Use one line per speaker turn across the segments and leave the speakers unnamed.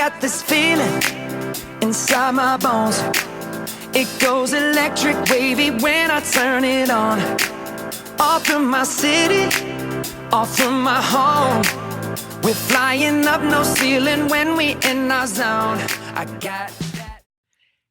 got this feeling inside my bones. It goes electric wavy when I turn it on. Off from my city, off from my home. We're flying up no ceiling when we in our zone. I got that.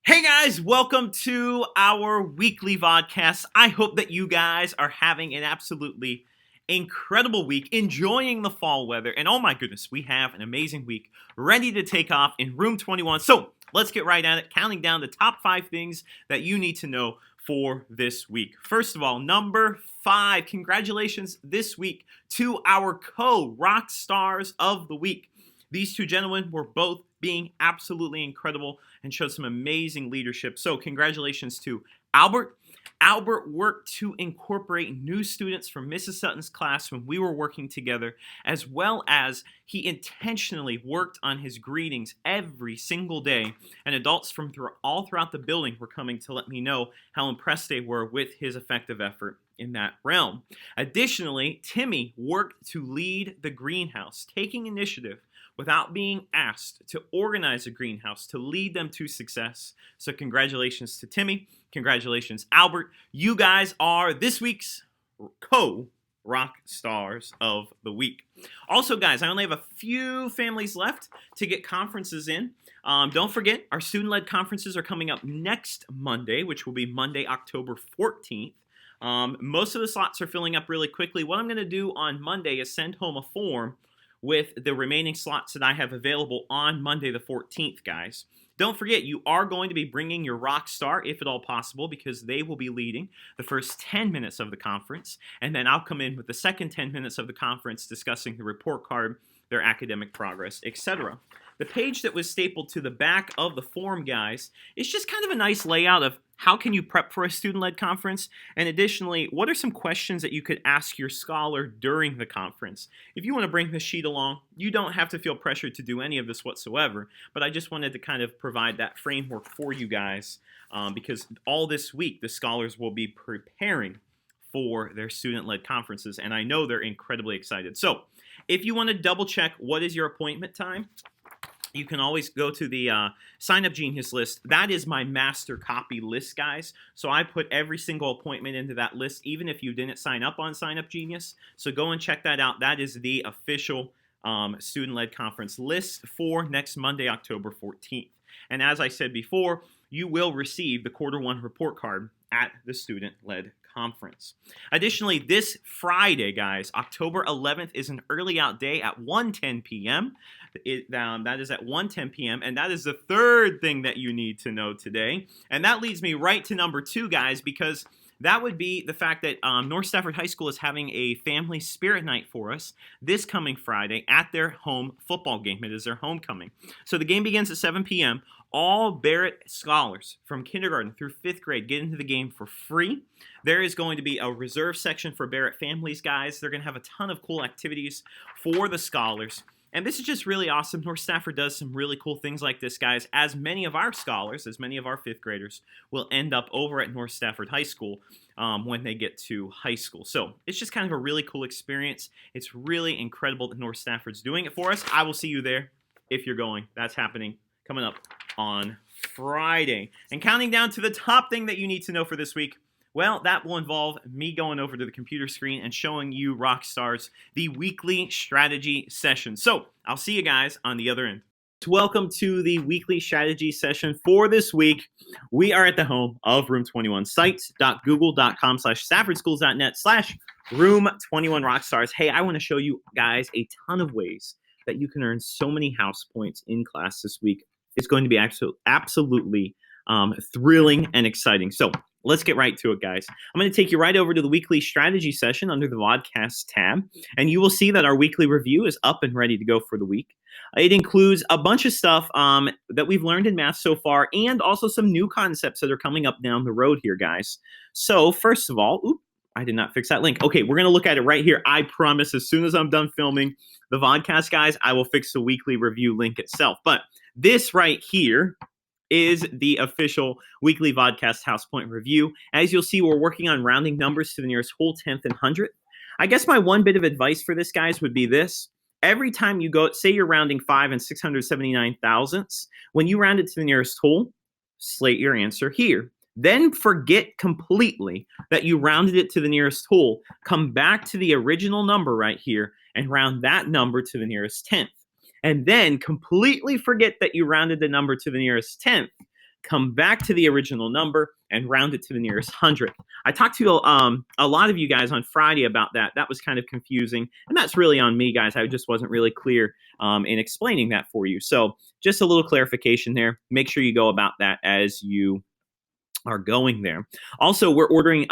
Hey guys, welcome to our weekly VODCAST. I hope that you guys are having an absolutely incredible week, enjoying the fall weather, and oh my goodness, we have an amazing week ready to take off in room 21. So let's get right at it, counting down the top 5 things that you need to know for this week. First of all, number 5, congratulations this week to our co-rock stars of the week. These two gentlemen were both being absolutely incredible and showed some amazing leadership. So congratulations to Albert. Albert worked to incorporate new students from Mrs. Sutton's class when we were working together, as well as he intentionally worked on his greetings every single day, and adults from all throughout the building were coming to let me know how impressed they were with his effective effort in that realm. Additionally, Timmy worked to lead the greenhouse, taking initiative without being asked to organize a greenhouse to lead them to success. So congratulations to Timmy. Congratulations, Albert. You guys are this week's co-rock stars of the week. Also, guys, I only have a few families left to get conferences in. Don't forget, our student-led conferences are coming up next Monday, which will be Monday, October 14th. Most of the slots are filling up really quickly. What I'm going to do on Monday is send home a form with the remaining slots that I have available on Monday the 14th, guys. Don't forget, you are going to be bringing your rock star, if at all possible, because they will be leading the first 10 minutes of the conference, and then I'll come in with the second 10 minutes of the conference discussing the report card, their academic progress, etc. The page that was stapled to the back of the form, guys, is just kind of a nice layout of how can you prep for a student-led conference, and additionally, what are some questions that you could ask your scholar during the conference. If you want to bring this sheet along, you don't have to feel pressured to do any of this whatsoever, but I just wanted to kind of provide that framework for you guys because all this week, the scholars will be preparing for their student-led conferences, and I know they're incredibly excited. So, if you want to double-check what is your appointment time, you can always go to the Sign Up Genius list. That is my master copy list, guys. So I put every single appointment into that list, even if you didn't sign up on Sign Up Genius. So go and check that out. That is the official student-led conference list for next Monday, October 14th. And as I said before, you will receive the quarter 1 report card at the student-led conference. Additionally, this Friday, guys, October 11th is an early out day at 1:10 p.m. That is at 1:10 p.m. And that is the third thing that you need to know today. And that leads me right to number 2, guys, because that would be the fact that North Stafford High School is having a family spirit night for us this coming Friday at their home football game. It is their homecoming. So the game begins at 7 p.m. All Barrett scholars from kindergarten through 5th grade get into the game for free. There is going to be a reserve section for Barrett families, guys. They're going to have a ton of cool activities for the scholars. And this is just really awesome. North Stafford does some really cool things like this, guys, as many of our scholars, as many of our 5th graders will end up over at North Stafford High School when they get to high school. So it's just kind of a really cool experience. It's really incredible that North Stafford's doing it for us. I will see you there if you're going. That's happening coming up on Friday. And counting down to the top thing that you need to know for this week, well, that will involve me going over to the computer screen and showing you rock stars the weekly strategy session. So I'll see you guys on the other end. Welcome to the weekly strategy session for this week. We are at the home of Room 21, sites.google.com/staffordschools.net/Room21 Rockstars. Hey, I want to show you guys a ton of ways that you can earn so many house points in class this week. It's going to be absolutely thrilling and exciting. So let's get right to it, guys. I'm going to take you right over to the weekly strategy session under the VODCAST tab, and you will see that our weekly review is up and ready to go for the week. It includes a bunch of stuff that we've learned in math so far, and also some new concepts that are coming up down the road here, guys. So first of all, I did not fix that link. Okay, we're going to look at it right here. I promise as soon as I'm done filming the VODCAST, guys, I will fix the weekly review link itself. But this right here is the official weekly VODCAST House Point Review. As you'll see, we're working on rounding numbers to the nearest whole 10th and 100th. I guess my one bit of advice for this, guys, would be this. every time you go, say you're rounding 5 and 679 thousandths, when you round it to the nearest whole, slate your answer here. Then forget completely that you rounded it to the nearest whole. Come back to the original number right here and round that number to the nearest tenth. And then completely forget that you rounded the number to the nearest tenth. Come back to the original number and round it to the nearest hundredth. I talked to a lot of you guys on Friday about that. That was kind of confusing, and that's really on me, guys. I just wasn't really clear in explaining that for you. So just a little clarification there. Make sure you go about that as you are going there. Also, we're ordering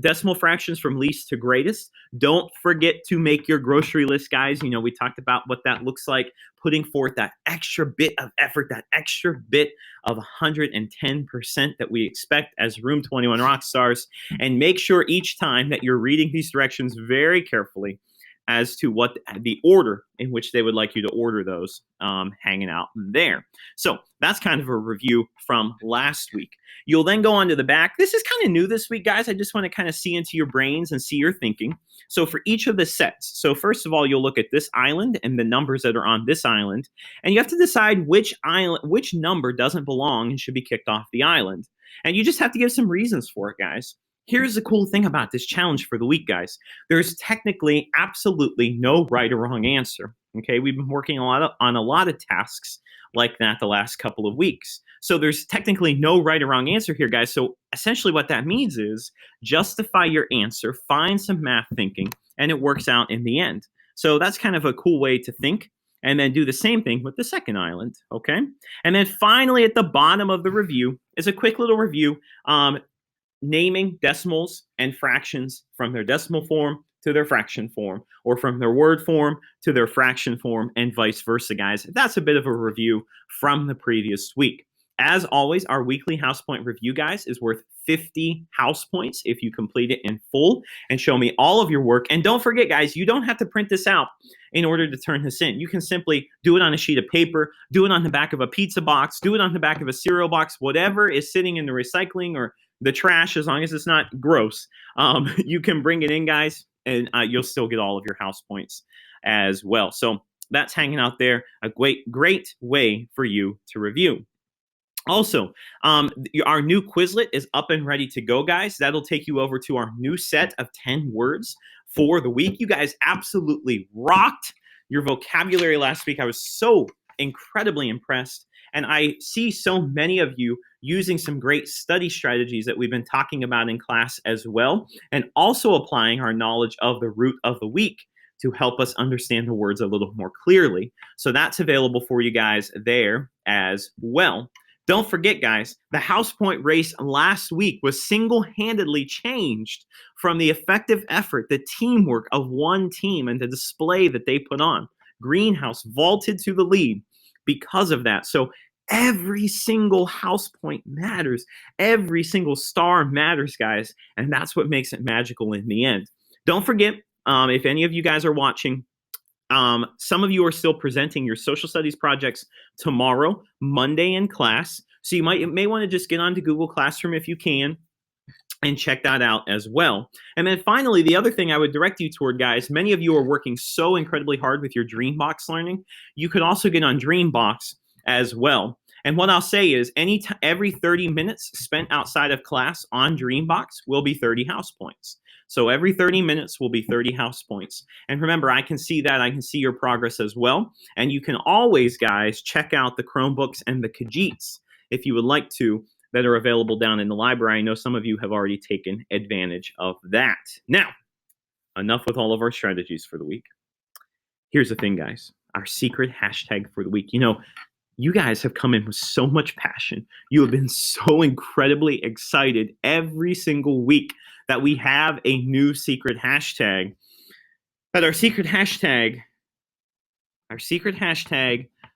decimal fractions from least to greatest. Don't forget to make your grocery list, guys. You know, we talked about what that looks like, putting forth that extra bit of effort, that extra bit of 110% that we expect as Room 21 rock stars. And make sure each time that you're reading these directions very carefully as to what the order in which they would like you to order those hanging out there. So that's kind of a review from last week. You'll then go on to the back. This is kind of new this week, guys. I just want to kind of see into your brains and see your thinking. So for each of the sets, so first of all, you'll look at this island and the numbers that are on this island, and you have to decide which number doesn't belong and should be kicked off the island. And you just have to give some reasons for it, guys. Here's the cool thing about this challenge for the week, guys. There's technically absolutely no right or wrong answer. Okay, we've been working on a lot of tasks like that the last couple of weeks. So there's technically no right or wrong answer here, guys. So essentially what that means is justify your answer, find some math thinking, and it works out in the end. So that's kind of a cool way to think. And then do the same thing with the second island, okay? And then finally at the bottom of the review is a quick little review naming decimals and fractions from their decimal form to their fraction form, or from their word form to their fraction form, and vice versa, guys. That's a bit of a review from the previous week. As always, our weekly house point review, guys, is worth 50 house points if you complete it in full and show me all of your work. And don't forget, guys, you don't have to print this out in order to turn this in. You can simply do it on a sheet of paper, do it on the back of a pizza box, do it on the back of a cereal box, whatever is sitting in the recycling or the trash, as long as it's not gross. You can bring it in, guys, and you'll still get all of your house points as well. So that's hanging out there, a great way for you to review. Also, our new Quizlet is up and ready to go, guys. That'll take you over to our new set of 10 words for the week. You guys absolutely rocked your vocabulary last week. I was so incredibly impressed. And I see so many of you using some great study strategies that we've been talking about in class as well, and also applying our knowledge of the root of the week to help us understand the words a little more clearly. So that's available for you guys there as well. Don't forget, guys, the house point race last week was single-handedly changed from the effective effort, the teamwork of one team, and the display that they put on. Greenhouse vaulted to the lead because of that. So every single house point matters. Every single star matters, guys. And that's what makes it magical in the end. Don't forget, if any of you guys are watching, some of you are still presenting your social studies projects tomorrow, Monday in class. So you may want to just get onto Google Classroom if you can and check that out as well. And then finally, the other thing I would direct you toward, guys, many of you are working so incredibly hard with your Dreambox learning. You could also get on Dreambox as well. And what I'll say is every 30 minutes spent outside of class on Dreambox will be 30 house points. So every 30 minutes will be 30 house points. And remember, I can see that. I can see your progress as well. And you can always, guys, check out the Chromebooks and the Khajiits if you would like to, that are available down in the library. I know some of you have already taken advantage of that. Now, enough with all of our strategies for the week. Here's the thing, guys. Our secret hashtag for the week. You know, you guys have come in with so much passion. You have been so incredibly excited every single week that we have a new secret hashtag. But our secret hashtag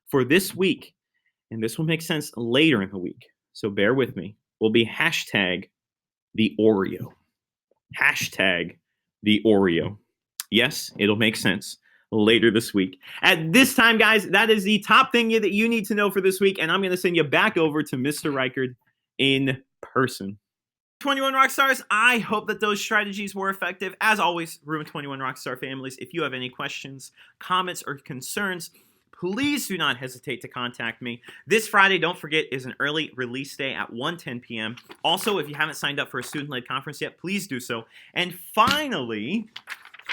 for this week, and this will make sense later in the week, so bear with me, will be hashtag the Oreo. Hashtag the Oreo. Yes, it'll make sense later this week. At this time, guys, that is the top thing that you need to know for this week, and I'm going to send you back over to Mr. Reichard in person. 21 Rockstars, I hope that those strategies were effective. As always, Room 21 Rockstar families, if you have any questions, comments, or concerns, please do not hesitate to contact me. This Friday, don't forget, is an early release day at 1:10 p.m. Also, if you haven't signed up for a student-led conference yet, please do so. And finally,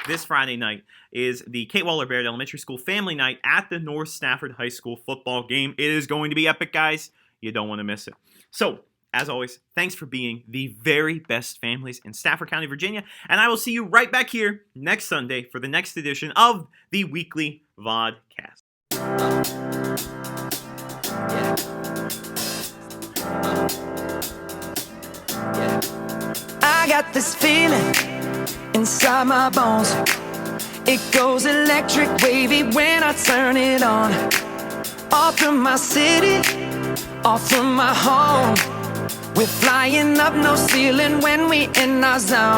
this Friday night is the Kate Waller Baird Elementary School Family Night at the North Stafford High School football game. It is going to be epic, guys. You don't want to miss it. So, as always, thanks for being the very best families in Stafford County, Virginia, and I will see you right back here next Sunday for the next edition of the weekly VODCAST.
I got this feeling inside my bones. It goes electric wavy when I turn it on. Off from my city, off from my home. We're flying up no ceiling when we in our zone.